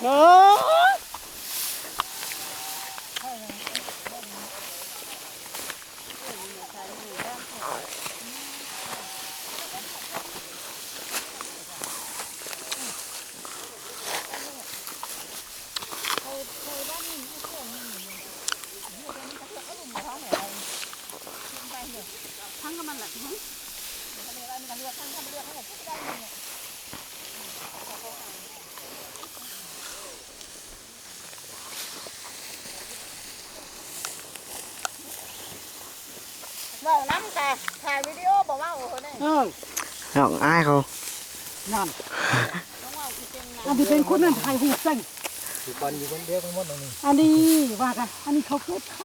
โอ้ทั้งกับมันแหละทั้งบอกน้ำแต่ถ่ายวิดีโอบอกว่าโอ้โหเนี่ยน้องอายเขานั่นอันที่เป็นคนนั้นถ่ายหูเส้นอยู่คนเดียวกันหมดตรงนี้อันนี้ว่ากันอันนี้เขาเกิด